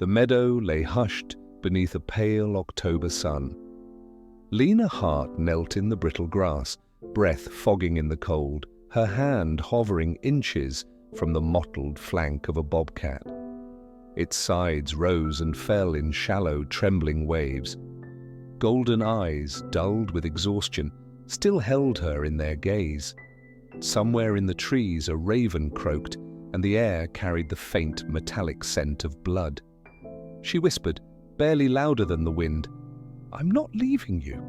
The meadow lay hushed beneath a pale October sun. Lena Hart knelt in the brittle grass, breath fogging in the cold, her hand hovering inches from the mottled flank of a bobcat. Its sides rose and fell in shallow, trembling waves. Golden eyes, dulled with exhaustion, still held her in their gaze. Somewhere in the trees a raven croaked, and the air carried the faint, metallic scent of blood. She whispered, barely louder than the wind, "I'm not leaving you."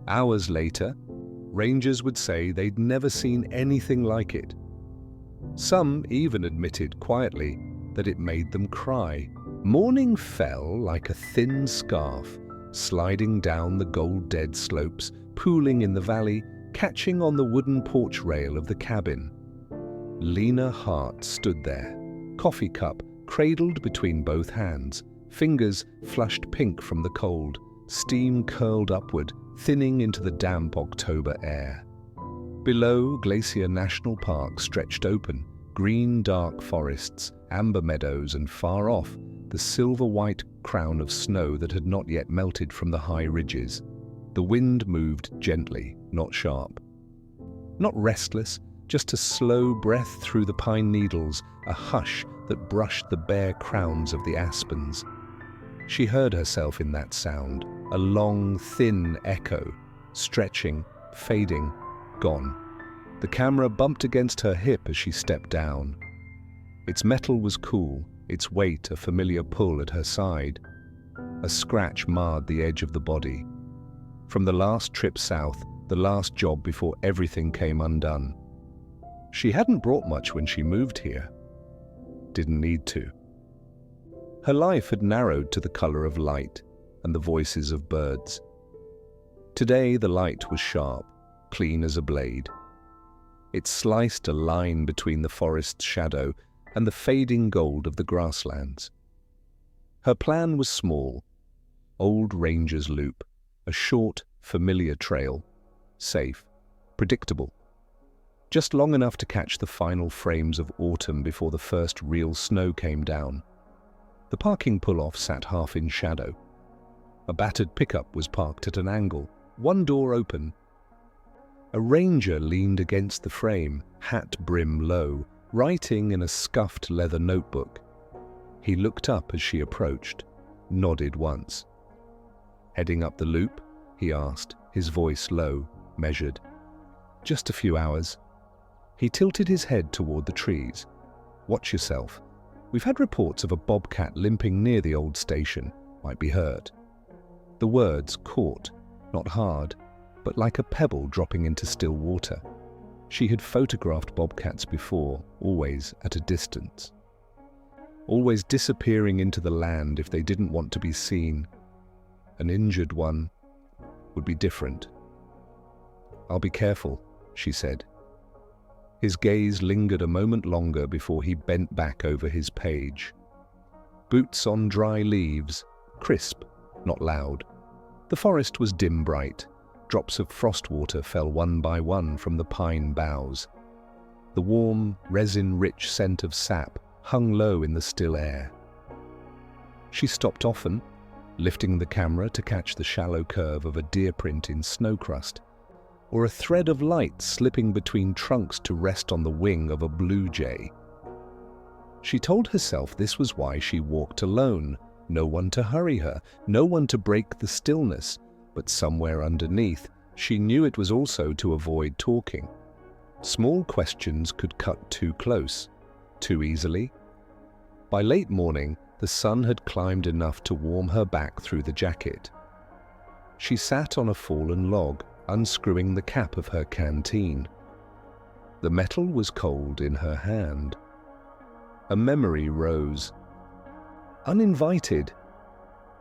Hours later, rangers would say they'd never seen anything like it. Some even admitted quietly that it made them cry. Morning fell like a thin scarf, sliding down the gold-dead slopes, pooling in the valley, catching on the wooden porch rail of the cabin. Lena Hart stood there, coffee cup cradled between both hands, fingers flushed pink from the cold, steam curled upward, thinning into the damp October air. Below, Glacier National Park stretched open, green dark forests, amber meadows, and far off, the silver-white crown of snow that had not yet melted from the high ridges. The wind moved gently, not sharp. Not restless, just a slow breath through the pine needles, a hush that brushed the bare crowns of the aspens. She heard herself in that sound, a long, thin echo, stretching, fading, gone. The camera bumped against her hip as she stepped down. Its metal was cool, its weight a familiar pull at her side. A scratch marred the edge of the body. From the last trip south, the last job before everything came undone. She hadn't brought much when she moved here. Didn't need to. Her life had narrowed to the color of light and the voices of birds. Today the light was sharp, clean as a blade. It sliced a line between the forest's shadow and the fading gold of the grasslands. Her plan was small. Old Ranger's Loop, a short, familiar trail, safe, predictable. Just long enough to catch the final frames of autumn before the first real snow came down. The parking pull-off sat half in shadow. A battered pickup was parked at an angle, one door open. A ranger leaned against the frame, hat brim low, writing in a scuffed leather notebook. He looked up as she approached, nodded once. "Heading up the loop?" he asked, his voice low, measured. "Just a few hours." He tilted his head toward the trees. "Watch yourself. We've had reports of a bobcat limping near the old station. Might be hurt." The words caught, not hard, but like a pebble dropping into still water. She had photographed bobcats before, always at a distance. Always disappearing into the land if they didn't want to be seen. An injured one would be different. "I'll be careful," she said. His gaze lingered a moment longer before he bent back over his page. Boots on dry leaves, crisp, not loud. The forest was dim bright. Drops of frost water fell one by one from the pine boughs. The warm, resin-rich scent of sap hung low in the still air. She stopped often, lifting the camera to catch the shallow curve of a deer print in snow crust, or a thread of light slipping between trunks to rest on the wing of a blue jay. She told herself this was why she walked alone, no one to hurry her, no one to break the stillness, but somewhere underneath, she knew it was also to avoid talking. Small questions could cut too close, too easily. By late morning, the sun had climbed enough to warm her back through the jacket. She sat on a fallen log, unscrewing the cap of her canteen. The metal was cold in her hand. A memory rose. Uninvited.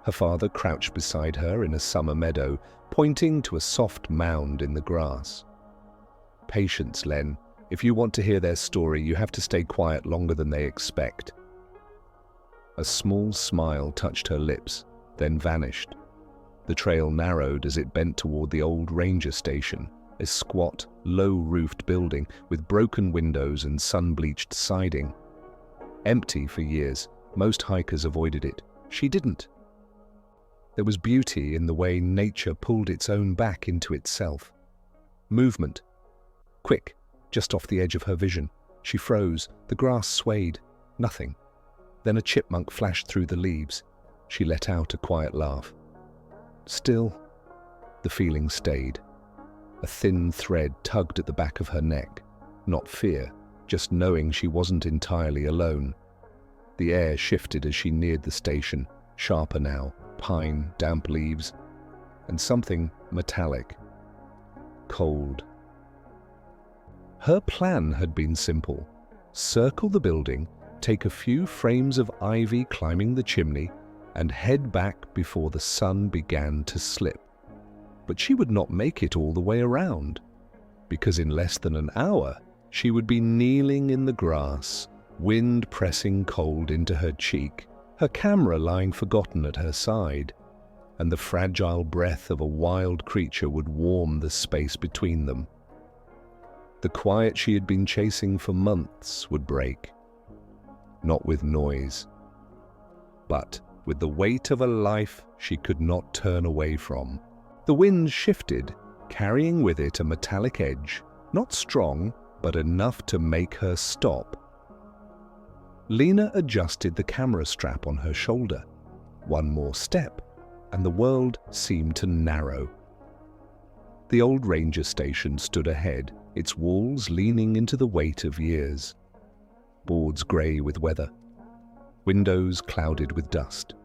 Her father crouched beside her in a summer meadow, pointing to a soft mound in the grass. "Patience, Len. If you want to hear their story, you have to stay quiet longer than they expect." A small smile touched her lips, then vanished. The trail narrowed as it bent toward the old ranger station, a squat, low-roofed building with broken windows and sun-bleached siding. Empty for years, Most hikers avoided it. She didn't. There was beauty in the way nature pulled its own back into itself. Movement. Quick, just off the edge of her vision. She froze. The grass swayed. Nothing. Then a chipmunk flashed through the leaves. She let out a quiet laugh. Still, the feeling stayed. A thin thread tugged at the back of her neck. Not fear, just knowing she wasn't entirely alone. The air shifted as she neared the station, sharper now, pine, damp leaves, and something metallic. Cold. Her plan had been simple. Circle the building, take a few frames of ivy climbing the chimney, and head back before the sun began to slip. But she would not make it all the way around, because in less than an hour, she would be kneeling in the grass, wind pressing cold into her cheek, her camera lying forgotten at her side, and the fragile breath of a wild creature would warm the space between them. The quiet she had been chasing for months would break, not with noise, but with the weight of a life she could not turn away from. The wind shifted, carrying with it a metallic edge, not strong, but enough to make her stop. Lena adjusted the camera strap on her shoulder. One more step, and the world seemed to narrow. The old ranger station stood ahead, its walls leaning into the weight of years. Boards grey with weather, windows clouded with dust.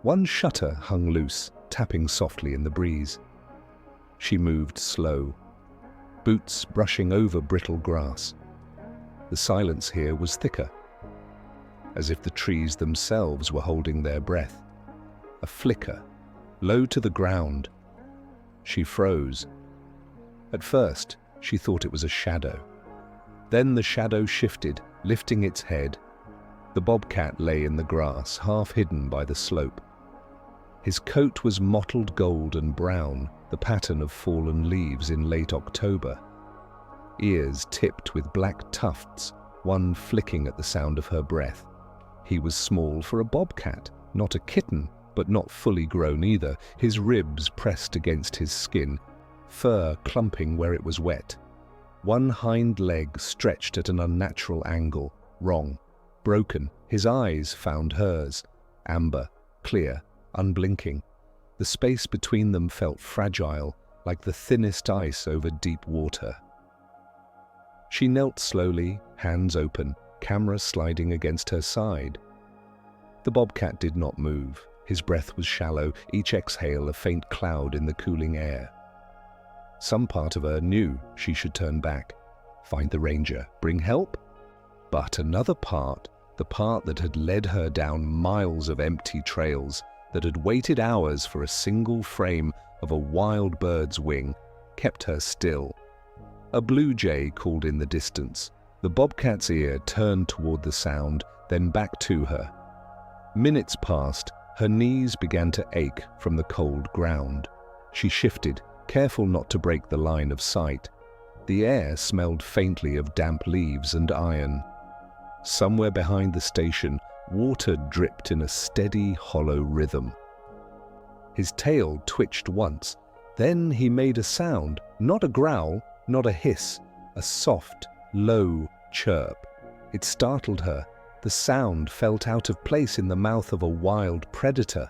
One shutter hung loose, tapping softly in the breeze. She moved slow, boots brushing over brittle grass. The silence here was thicker, as if the trees themselves were holding their breath. A flicker, low to the ground. She froze. At first, she thought it was a shadow. Then the shadow shifted, lifting its head. The bobcat lay in the grass, half hidden by the slope. His coat was mottled gold and brown, the pattern of fallen leaves in late October. Ears tipped with black tufts, one flicking at the sound of her breath. He was small for a bobcat, not a kitten, but not fully grown either, his ribs pressed against his skin, fur clumping where it was wet. One hind leg stretched at an unnatural angle, wrong, broken. His eyes found hers, amber, clear, unblinking. The space between them felt fragile, like the thinnest ice over deep water. She knelt slowly, hands open, camera sliding against her side. The bobcat did not move. His breath was shallow, each exhale a faint cloud in the cooling air. Some part of her knew she should turn back, find the ranger, bring help. But another part, the part that had led her down miles of empty trails, that had waited hours for a single frame of a wild bird's wing, kept her still. A blue jay called in the distance. The bobcat's ear turned toward the sound, then back to her. Minutes passed. Her knees began to ache from the cold ground. She shifted, careful not to break the line of sight. The air smelled faintly of damp leaves and iron. Somewhere behind the station, water dripped in a steady, hollow rhythm. His tail twitched once. Then he made a sound, not a growl, not a hiss, a soft, low chirp. It startled her. The sound felt out of place in the mouth of a wild predator.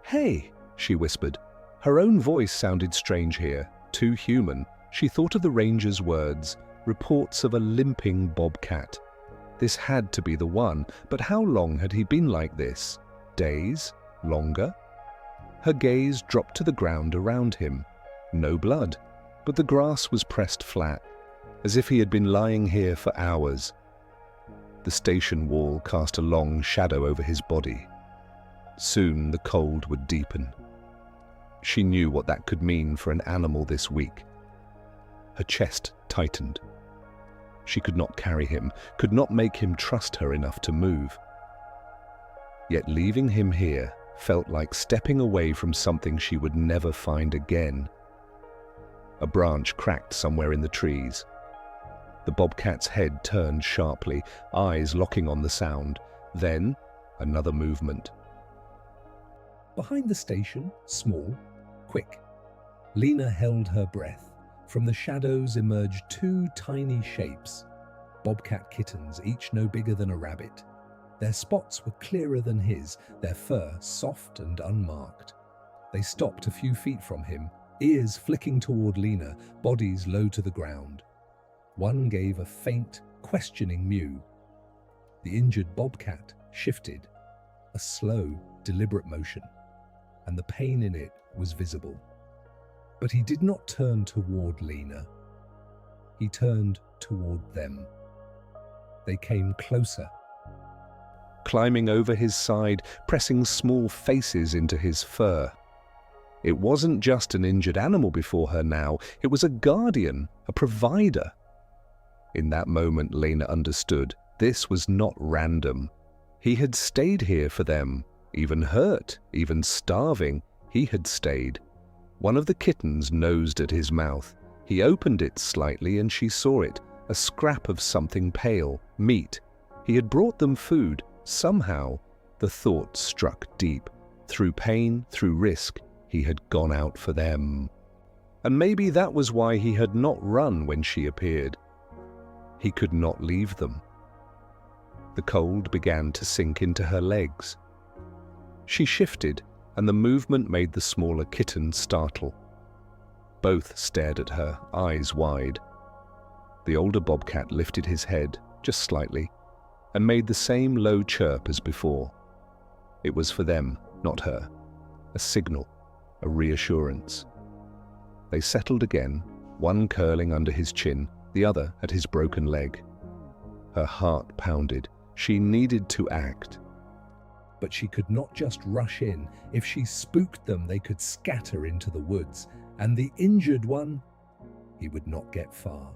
"Hey," she whispered. Her own voice sounded strange here, too human. She thought of the ranger's words, reports of a limping bobcat. This had to be the one, but how long had he been like this? Days? Longer? Her gaze dropped to the ground around him. No blood, but the grass was pressed flat, as if he had been lying here for hours. The station wall cast a long shadow over his body. Soon the cold would deepen. She knew what that could mean for an animal this weak. Her chest tightened. She could not carry him, could not make him trust her enough to move. Yet leaving him here felt like stepping away from something she would never find again. A branch cracked somewhere in the trees. The bobcat's head turned sharply, eyes locking on the sound. Then, Another movement. Behind the station, small, quick. Lena held her breath. From the shadows emerged two tiny shapes. Bobcat kittens, each no bigger than a rabbit. Their spots were clearer than his, their fur soft and unmarked. They stopped a few feet from him, ears flicking toward Lena, bodies low to the ground. One gave a faint, questioning mew. The injured bobcat shifted, a slow, deliberate motion, and the pain in it was visible. But he did not turn toward Lena. He turned toward them. They came closer. Climbing over his side, pressing small faces into his fur. It wasn't just an injured animal before her now, it was a guardian, a provider. In that moment, Lena understood this was not random. He had stayed here for them, even hurt, even starving, he had stayed. One of the kittens nosed at his mouth. He opened it slightly and she saw it, a scrap of something pale, meat. He had brought them food. Somehow, the thought struck deep. Through pain, through risk, he had gone out for them. And maybe that was why he had not run when she appeared. He could not leave them. The cold began to sink into her legs. She shifted, and the movement made the smaller kitten startle. Both stared at her, eyes wide. The older bobcat lifted his head, just slightly, and made the same low chirp as before. It was for them, not her. A signal, a reassurance. They settled again, one curling under his chin, the other at his broken leg. Her heart pounded. She needed to act. But she could not just rush in. If she spooked them, they could scatter into the woods, and the injured one, he would not get far.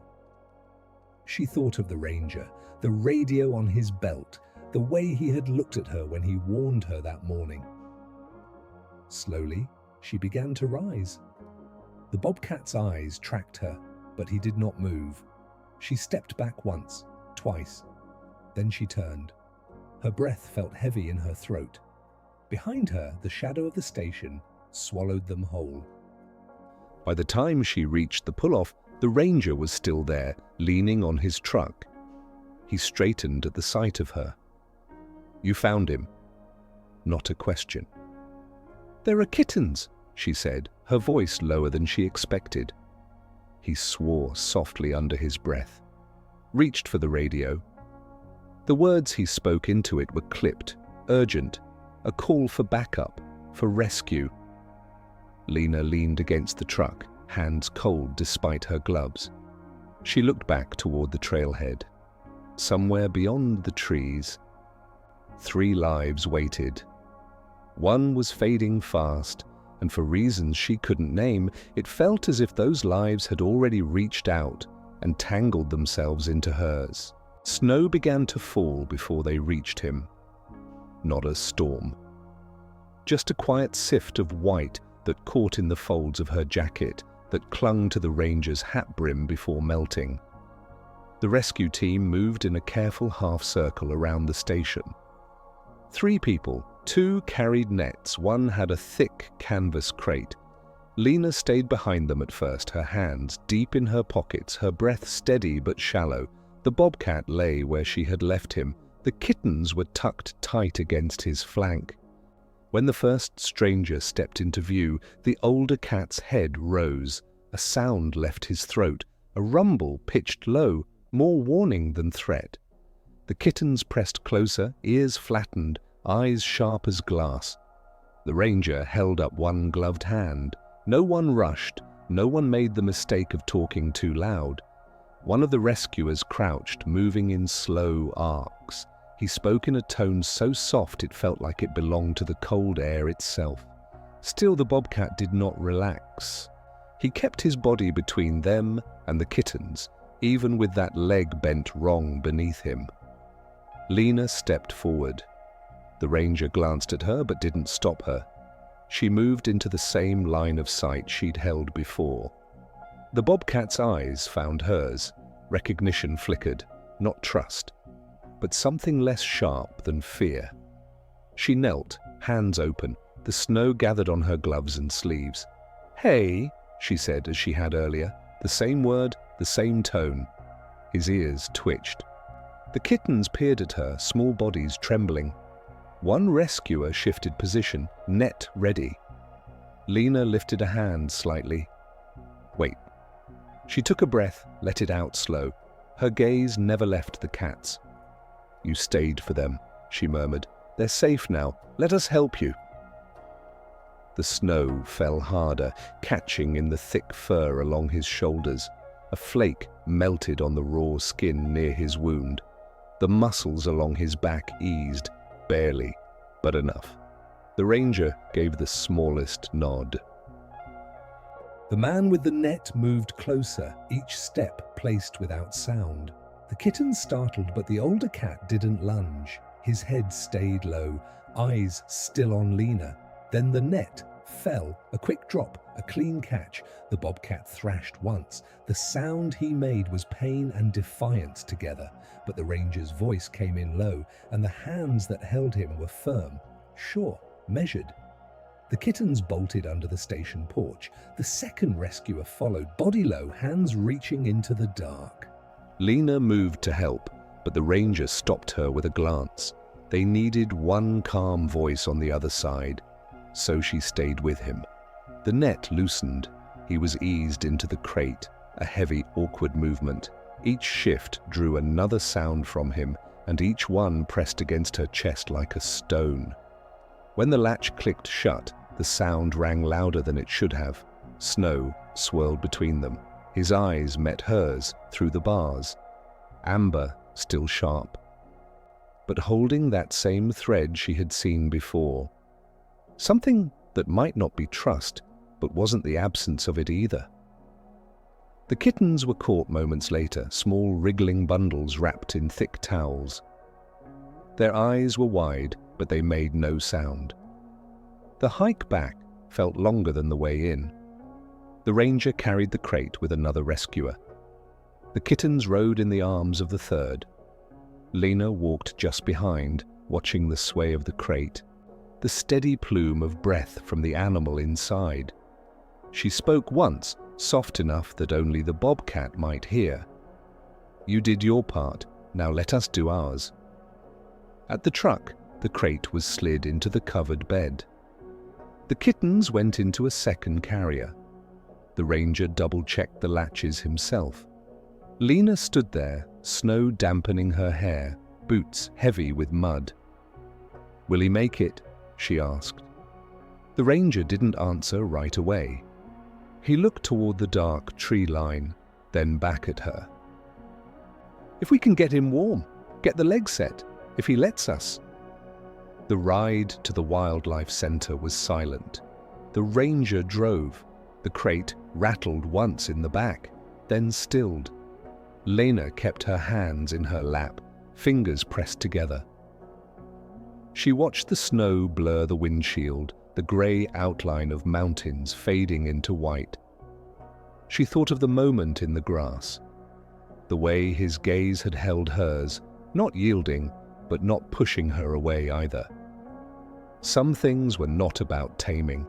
She thought of the ranger, the radio on his belt, the way he had looked at her when he warned her that morning. Slowly, she began to rise. The bobcat's eyes tracked her, but he did not move. She stepped back once, twice. Then she turned. Her breath felt heavy in her throat. Behind her, the shadow of the station swallowed them whole. By the time she reached the pull-off, the ranger was still there, leaning on his truck. He straightened at the sight of her. "You found him?" Not a question. "There are kittens," she said, her voice lower than she expected. He swore softly under his breath, reached for the radio. The words he spoke into it were clipped, urgent, a call for backup, for rescue. Lena leaned against the truck, hands cold despite her gloves. She looked back toward the trailhead. Somewhere beyond the trees, 3 lives waited. One was fading fast, and for reasons she couldn't name, it felt as if those lives had already reached out and tangled themselves into hers. Snow began to fall before they reached him. Not a storm. Just a quiet sift of white that caught in the folds of her jacket, that clung to the ranger's hat brim before melting. The rescue team moved in a careful half-circle around the station. 3 people, 2 carried nets, one had a thick canvas crate. Lena stayed behind them at first, her hands deep in her pockets, her breath steady but shallow. The bobcat lay where she had left him. The kittens were tucked tight against his flank. When the first stranger stepped into view, the older cat's head rose. A sound left his throat, a rumble pitched low, more warning than threat. The kittens pressed closer, ears flattened, eyes sharp as glass. The ranger held up one gloved hand. No one rushed, no one made the mistake of talking too loud. One of the rescuers crouched, moving in slow arcs. He spoke in a tone so soft it felt like it belonged to the cold air itself. Still, the bobcat did not relax. He kept his body between them and the kittens, even with that leg bent wrong beneath him. Lena stepped forward. The ranger glanced at her but didn't stop her. She moved into the same line of sight she'd held before. The bobcat's eyes found hers. Recognition flickered, not trust, but something less sharp than fear. She knelt, hands open, the snow gathered on her gloves and sleeves. "Hey," she said as she had earlier, the same word, the same tone. His ears twitched. The kittens peered at her, small bodies trembling. One rescuer shifted position, net ready. Lena lifted a hand slightly. "Wait." She took a breath, let it out slow. Her gaze never left the cats. "You stayed for them," she murmured. "They're safe now. Let us help you." The snow fell harder, catching in the thick fur along his shoulders. A flake melted on the raw skin near his wound. The muscles along his back eased, barely, but enough. The ranger gave the smallest nod. The man with the net moved closer, each step placed without sound. The kittens startled, but the older cat didn't lunge. His head stayed low, eyes still on Lena. Then the net fell, a quick drop, a clean catch. The bobcat thrashed once. The sound he made was pain and defiance together, but the ranger's voice came in low, and the hands that held him were firm, sure, measured. The kittens bolted under the station porch. The second rescuer followed, body low, hands reaching into the dark. Lena moved to help, but the ranger stopped her with a glance. They needed one calm voice on the other side, so she stayed with him. The net loosened. He was eased into the crate, a heavy, awkward movement. Each shift drew another sound from him, and each one pressed against her chest like a stone. When the latch clicked shut, the sound rang louder than it should have. Snow swirled between them. His eyes met hers through the bars. Amber still sharp, but holding that same thread she had seen before. Something that might not be trust, but wasn't the absence of it either. The kittens were caught moments later, small wriggling bundles wrapped in thick towels. Their eyes were wide, but they made no sound. The hike back felt longer than the way in. The ranger carried the crate with another rescuer. The kittens rode in the arms of the third. Lena walked just behind, watching the sway of the crate, the steady plume of breath from the animal inside. She spoke once, soft enough that only the bobcat might hear. "You did your part, now let us do ours." At the truck, the crate was slid into the covered bed. The kittens went into a second carrier. The ranger double-checked the latches himself. Lena stood there, snow dampening her hair, boots heavy with mud. "Will he make it?" she asked. The ranger didn't answer right away. He looked toward the dark tree line, then back at her. "If we can get him warm, get the leg set, if he lets us." The ride to the wildlife center was silent. The ranger drove. The crate rattled once in the back, then stilled. Lena kept her hands in her lap, fingers pressed together. She watched the snow blur the windshield, the grey outline of mountains fading into white. She thought of the moment in the grass, the way his gaze had held hers, not yielding, but not pushing her away either. Some things were not about taming.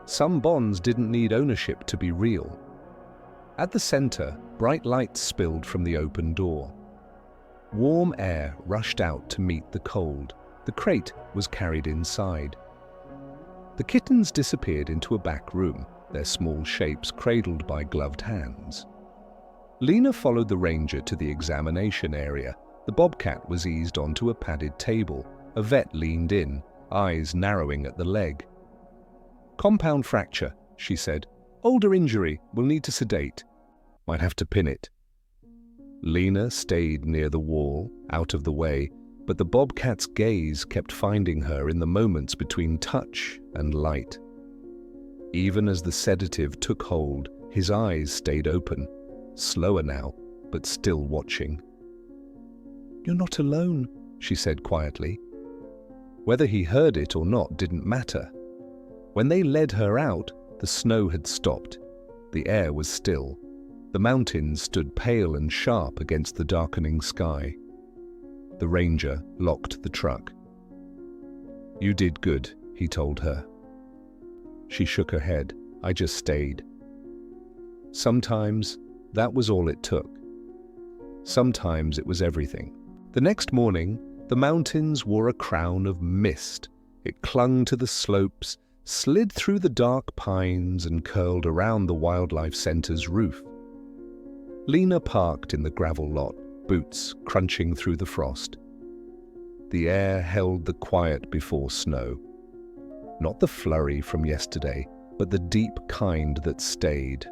Some bonds didn't need ownership to be real. At the center, bright lights spilled from the open door. Warm air rushed out to meet the cold. The crate was carried inside. The kittens disappeared into a back room, their small shapes cradled by gloved hands. Lena followed the ranger to the examination area. The bobcat was eased onto a padded table. A vet leaned in, eyes narrowing at the leg. "Compound fracture," she said. "Older injury, will need to sedate. Might have to pin it." Lena stayed near the wall, out of the way, but the bobcat's gaze kept finding her in the moments between touch and light. Even as the sedative took hold, his eyes stayed open, slower now, but still watching. "You're not alone," she said quietly. Whether he heard it or not didn't matter. When they led her out, the snow had stopped. The air was still. The mountains stood pale and sharp against the darkening sky. The ranger locked the truck. "You did good," he told her. She shook her head. "I just stayed." Sometimes that was all it took. Sometimes it was everything. The next morning, the mountains wore a crown of mist. It clung to the slopes, slid through the dark pines, and curled around the wildlife center's roof. Lena parked in the gravel lot, boots crunching through the frost. The air held the quiet before snow. Not the flurry from yesterday, but the deep kind that stayed.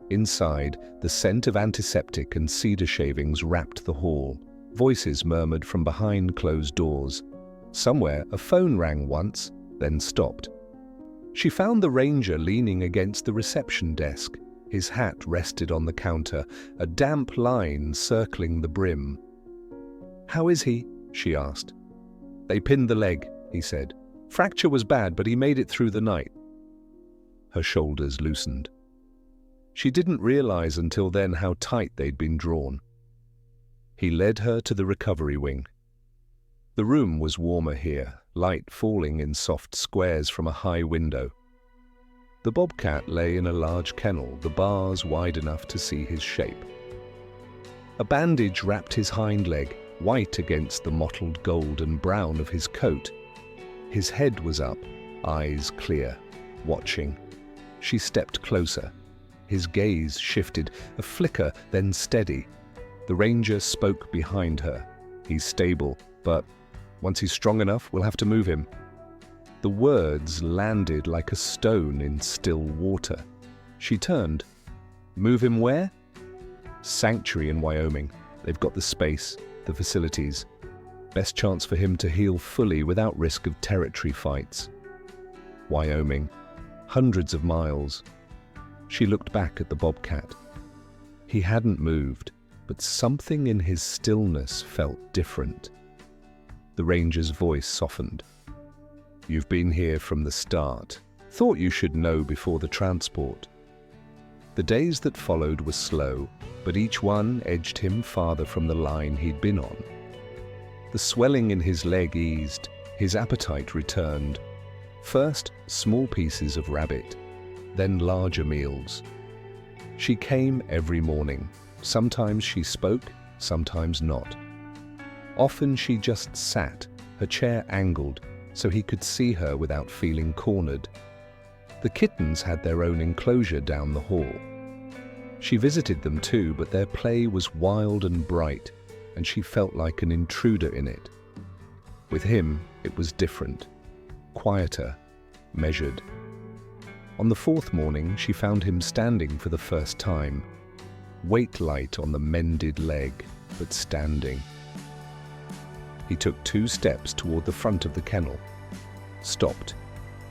Inside, the scent of antiseptic and cedar shavings wrapped the hall. Voices murmured from behind closed doors. Somewhere, a phone rang once, then stopped. She found the ranger leaning against the reception desk. His hat rested on the counter, a damp line circling the brim. "How is he?" she asked. "They pinned the leg," he said. "Fracture was bad, but he made it through the night." Her shoulders loosened. She didn't realize until then how tight they'd been drawn. He led her to the recovery wing. The room was warmer here, light falling in soft squares from a high window. The bobcat lay in a large kennel, the bars wide enough to see his shape. A bandage wrapped his hind leg, white against the mottled gold and brown of his coat. His head was up, eyes clear, watching. She stepped closer. His gaze shifted, a flicker, then steady. The ranger spoke behind her. "He's stable, but once he's strong enough, we'll have to move him." The words landed like a stone in still water. She turned. "Move him where?" "Sanctuary in Wyoming. They've got the space, the facilities. Best chance for him to heal fully without risk of territory fights." Wyoming. Hundreds of miles. She looked back at the bobcat. He hadn't moved, but something in his stillness felt different. The ranger's voice softened. "You've been here from the start. Thought you should know before the transport." The days that followed were slow, but each one edged him farther from the line he'd been on. The swelling in his leg eased, his appetite returned. First, small pieces of rabbit, then larger meals. She came every morning. Sometimes she spoke, sometimes not. Often she just sat, her chair angled, so he could see her without feeling cornered. The kittens had their own enclosure down the hall. She visited them too, but their play was wild and bright, and she felt like an intruder in it. With him, it was different, quieter, measured. On the fourth morning, she found him standing for the first time. Weight light on the mended leg, but standing. He took 2 steps toward the front of the kennel. Stopped.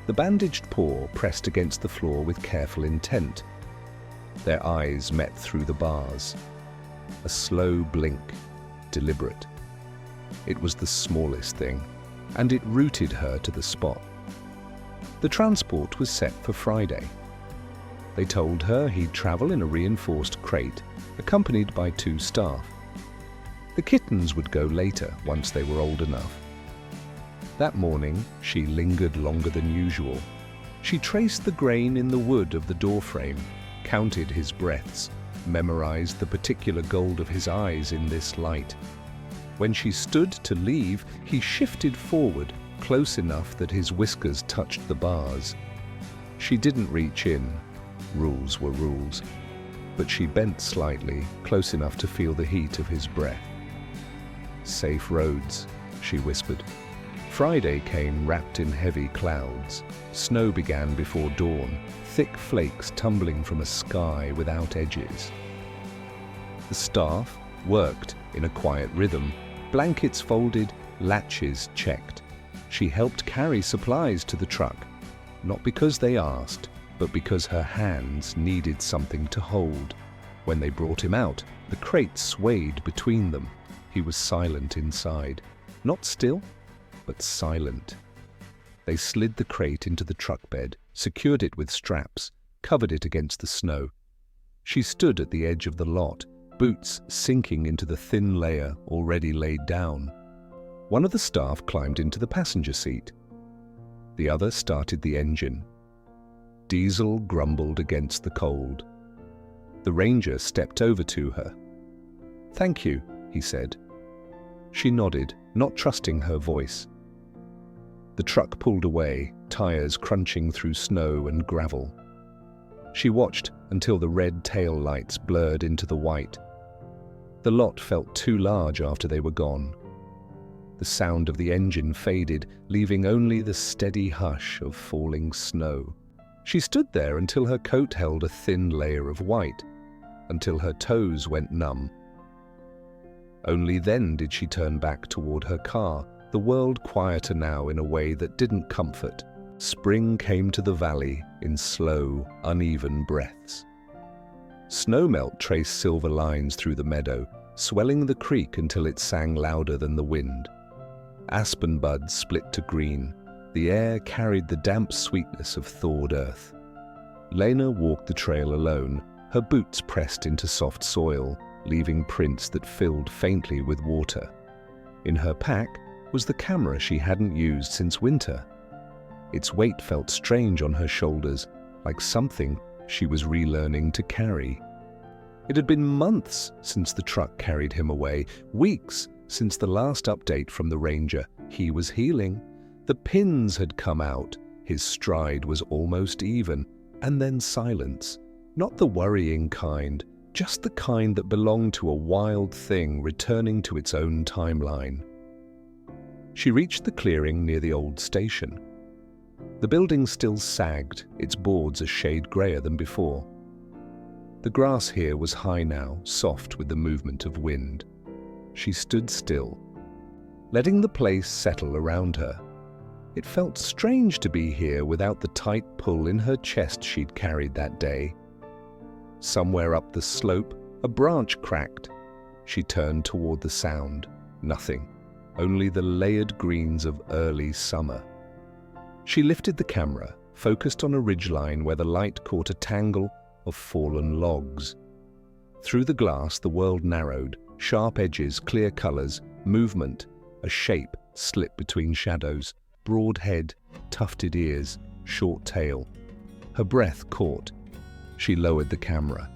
The bandaged paw pressed against the floor with careful intent. Their eyes met through the bars. A slow blink, deliberate. It was the smallest thing, and it rooted her to the spot. The transport was set for Friday. They told her he'd travel in a reinforced crate, accompanied by 2 staff. The kittens would go later, once they were old enough. That morning, she lingered longer than usual. She traced the grain in the wood of the doorframe, counted his breaths, memorized the particular gold of his eyes in this light. When she stood to leave, he shifted forward, close enough that his whiskers touched the bars. She didn't reach in. Rules were rules. But she bent slightly, close enough to feel the heat of his breath. "Safe roads," she whispered. Friday came wrapped in heavy clouds. Snow began before dawn, thick flakes tumbling from a sky without edges. The staff worked in a quiet rhythm, blankets folded, latches checked. She helped carry supplies to the truck, not because they asked, but because her hands needed something to hold. When they brought him out, the crate swayed between them. He was silent inside. Not still, but silent. They slid the crate into the truck bed, secured it with straps, covered it against the snow. She stood at the edge of the lot, boots sinking into the thin layer already laid down. One of the staff climbed into the passenger seat. The other started the engine. Diesel grumbled against the cold. The ranger stepped over to her. "Thank you," he said. She nodded, not trusting her voice. The truck pulled away, tires crunching through snow and gravel. She watched until the red tail lights blurred into the white. The lot felt too large after they were gone. The sound of the engine faded, leaving only the steady hush of falling snow. She stood there until her coat held a thin layer of white, until her toes went numb. Only then did she turn back toward her car, the world quieter now in a way that didn't comfort. Spring came to the valley in slow, uneven breaths. Snowmelt traced silver lines through the meadow, swelling the creek until it sang louder than the wind. Aspen buds split to green. The air carried the damp sweetness of thawed earth. Lena walked the trail alone, her boots pressed into soft soil, leaving prints that filled faintly with water. In her pack was the camera she hadn't used since winter. Its weight felt strange on her shoulders, like something she was relearning to carry. It had been months since the truck carried him away, weeks since the last update from the ranger. He was healing. The pins had come out. His stride was almost even, and then silence. Not the worrying kind, just the kind that belonged to a wild thing returning to its own timeline. She reached the clearing near the old station. The building still sagged, its boards a shade grayer than before. The grass here was high now, soft with the movement of wind. She stood still, letting the place settle around her. It felt strange to be here without the tight pull in her chest she'd carried that day. Somewhere up the slope, a branch cracked. She turned toward the sound. Nothing, only the layered greens of early summer. She lifted the camera, focused on a ridgeline where the light caught a tangle of fallen logs. Through the glass, the world narrowed, sharp edges, clear colors, movement, a shape slipped between shadows, broad head, tufted ears, short tail. Her breath caught. She lowered the camera.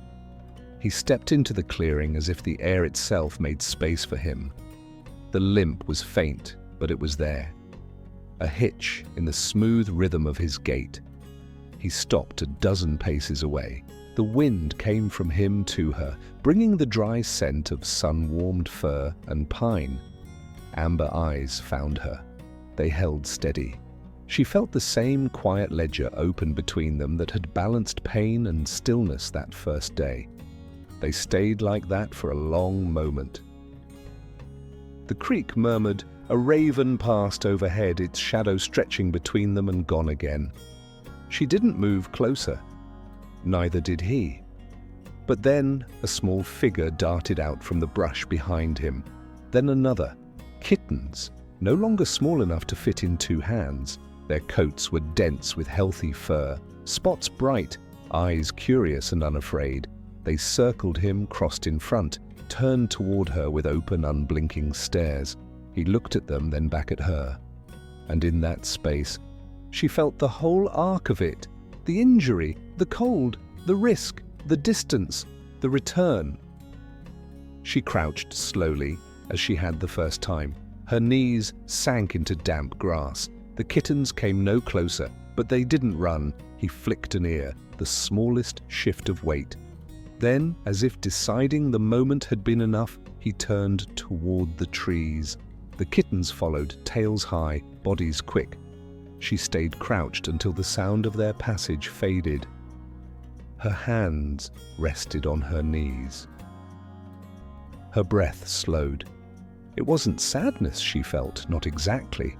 He stepped into the clearing as if the air itself made space for him. The limp was faint, but it was there. A hitch in the smooth rhythm of his gait. He stopped a dozen paces away. The wind came from him to her, bringing the dry scent of sun-warmed fir and pine. Amber eyes found her. They held steady. She felt the same quiet ledger open between them that had balanced pain and stillness that first day. They stayed like that for a long moment. The creek murmured. A raven passed overhead, its shadow stretching between them and gone again. She didn't move closer. Neither did he. But then a small figure darted out from the brush behind him. Then another. Kittens, no longer small enough to fit in two hands. Their coats were dense with healthy fur, spots bright, eyes curious and unafraid. They circled him, crossed in front, turned toward her with open, unblinking stares. He looked at them, then back at her. And in that space, she felt the whole arc of it. The injury, the cold, the risk, the distance, the return. She crouched slowly, as she had the first time. Her knees sank into damp grass. The kittens came no closer, but they didn't run. He flicked an ear, the smallest shift of weight. Then, as if deciding the moment had been enough, he turned toward the trees. The kittens followed, tails high, bodies quick. She stayed crouched until the sound of their passage faded. Her hands rested on her knees. Her breath slowed. It wasn't sadness she felt, not exactly.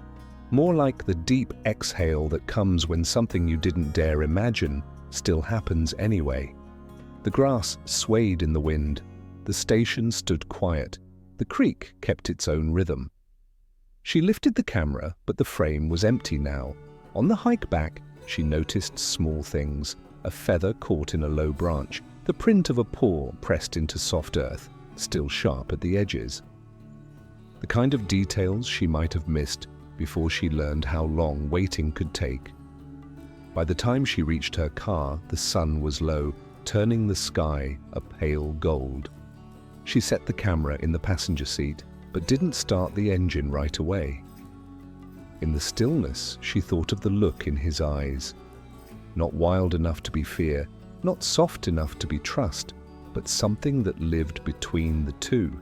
More like the deep exhale that comes when something you didn't dare imagine still happens anyway. The grass swayed in the wind. The station stood quiet. The creek kept its own rhythm. She lifted the camera, but the frame was empty now. On the hike back, she noticed small things. A feather caught in a low branch, the print of a paw pressed into soft earth, still sharp at the edges. the kind of details she might have missed before she learned how long waiting could take. By the time she reached her car, the sun was low, turning the sky a pale gold. She set the camera in the passenger seat, but didn't start the engine right away. In the stillness, she thought of the look in his eyes. Not wild enough to be fear, not soft enough to be trust, but something that lived between the two.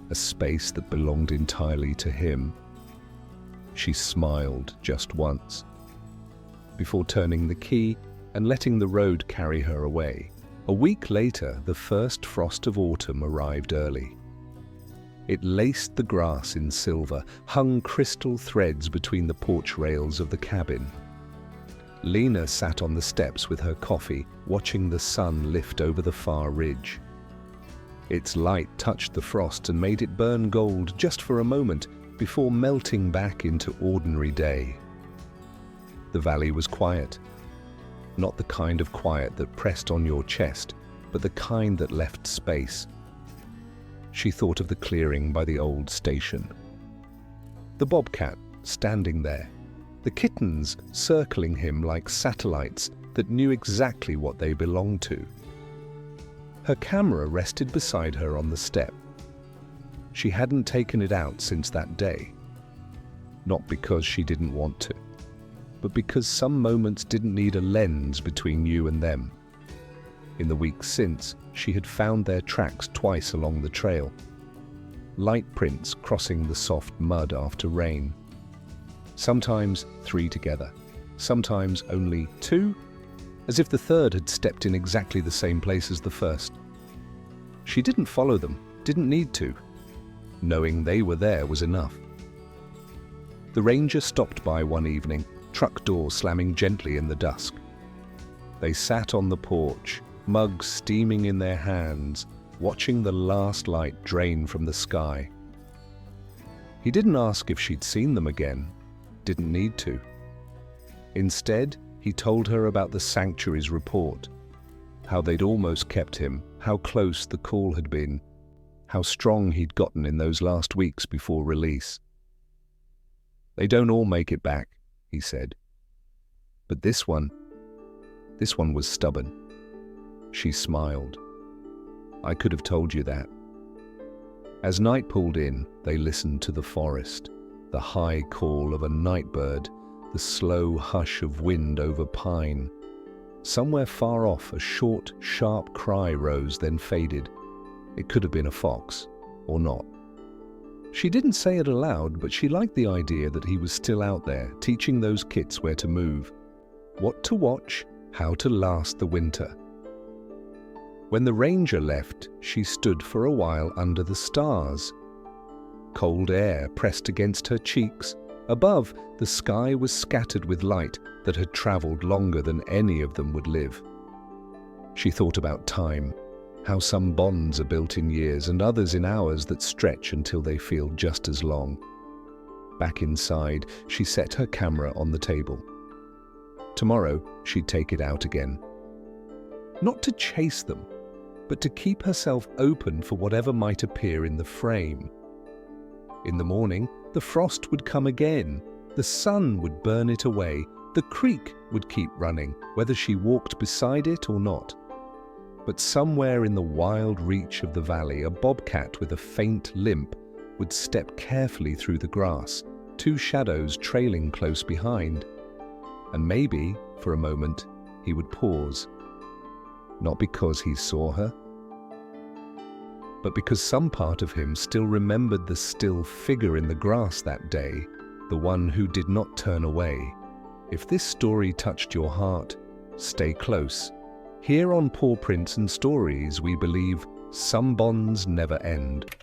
A space that belonged entirely to him. She smiled just once, before turning the key and letting the road carry her away. A week later, the first frost of autumn arrived early. It laced the grass in silver, hung crystal threads between the porch rails of the cabin. Lena sat on the steps with her coffee, watching the sun lift over the far ridge. Its light touched the frost and made it burn gold just for a moment before melting back into ordinary day. The valley was quiet. Not the kind of quiet that pressed on your chest, but the kind that left space. She thought of the clearing by the old station. The bobcat standing there, the kittens circling him like satellites that knew exactly what they belonged to. Her camera rested beside her on the step. She hadn't taken it out since that day. Not because she didn't want to, but because some moments didn't need a lens between you and them. In the weeks since, she had found their tracks twice along the trail. Light prints crossing the soft mud after rain. Sometimes 3 together, sometimes only 2, as if the third had stepped in exactly the same place as the first. She didn't follow them, didn't need to. Knowing they were there was enough. The ranger stopped by one evening, truck door slamming gently in the dusk. They sat on the porch, mugs steaming in their hands, watching the last light drain from the sky. He didn't ask if she'd seen them again, didn't need to. Instead, he told her about the sanctuary's report, how they'd almost kept him, how close the call had been, how strong he'd gotten in those last weeks before release. They don't all make it back, he said. But this one was stubborn. She smiled. I could have told you that. As night pulled in, they listened to the forest, the high call of a nightbird, the slow hush of wind over pine. Somewhere far off, a short, sharp cry rose, then faded. It could have been a fox, or not. She didn't say it aloud, but she liked the idea that he was still out there, teaching those kits where to move, what to watch, how to last the winter. When the ranger left, she stood for a while under the stars. Cold air pressed against her cheeks. Above, the sky was scattered with light that had traveled longer than any of them would live. She thought about time, how some bonds are built in years and others in hours that stretch until they feel just as long. Back inside, she set her camera on the table. Tomorrow, she'd take it out again. Not to chase them, but to keep herself open for whatever might appear in the frame. In the morning, the frost would come again, the sun would burn it away, the creek would keep running, whether she walked beside it or not. But somewhere in the wild reach of the valley, a bobcat with a faint limp would step carefully through the grass, 2 shadows trailing close behind. And maybe, for a moment, he would pause. Not because he saw her, but because some part of him still remembered the still figure in the grass that day, the one who did not turn away. If this story touched your heart, stay close. Here on Paw Prints and Stories, we believe some bonds never end.